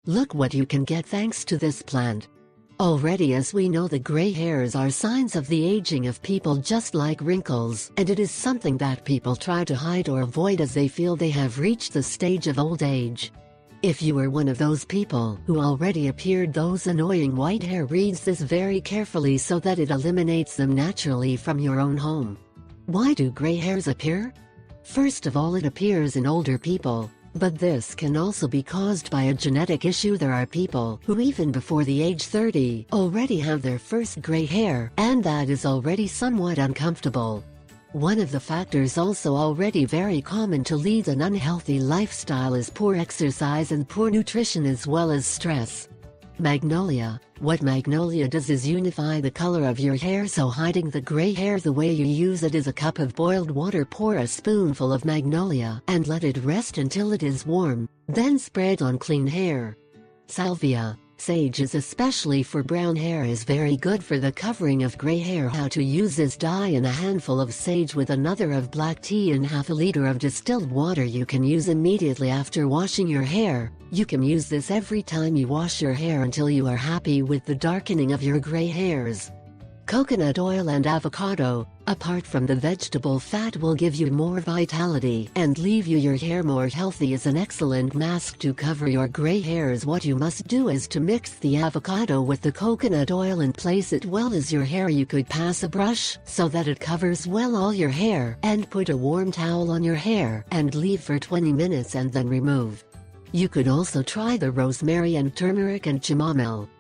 Look what you can get thanks to this plant. Already, as we know, the gray hairs are signs of the aging of people, just like wrinkles, and it is something that people try to hide or avoid as they feel they have reached the stage of old age. If you are one of those people who already appeared those annoying white hair, reads this very carefully so that it eliminates them naturally from your own home. Why do gray hairs appear? First of all, it appears in older people. But this can also be caused by a genetic issue. There are people who even before the age 30 already have their first gray hair, and that is already somewhat uncomfortable. One of the factors also already very common to lead an unhealthy lifestyle is poor exercise and poor nutrition, as well as stress. Magnolia. What Magnolia does is unify the color of your hair, so hiding the gray hair the way you use it is a cup of boiled water. Pour a spoonful of Magnolia and let it rest until it is warm, then spread on clean hair. Salvia. Sage is especially for brown hair is very good for the covering of gray hair. How to use this: dye in a handful of sage with another of black tea and half a liter of distilled water. You can use immediately after washing your hair. You can use this every time you wash your hair until you are happy with the darkening of your gray hairs. Coconut oil and avocado, apart from the vegetable fat, will give you more vitality and leave your hair more healthy. Is an excellent mask to cover your gray hairs. What you must do is to mix the avocado with the coconut oil and place it well as your hair. You could pass a brush so that it covers well all your hair, and put a warm towel on your hair and leave for 20 minutes and then remove. You could also try the rosemary and turmeric and chamomile.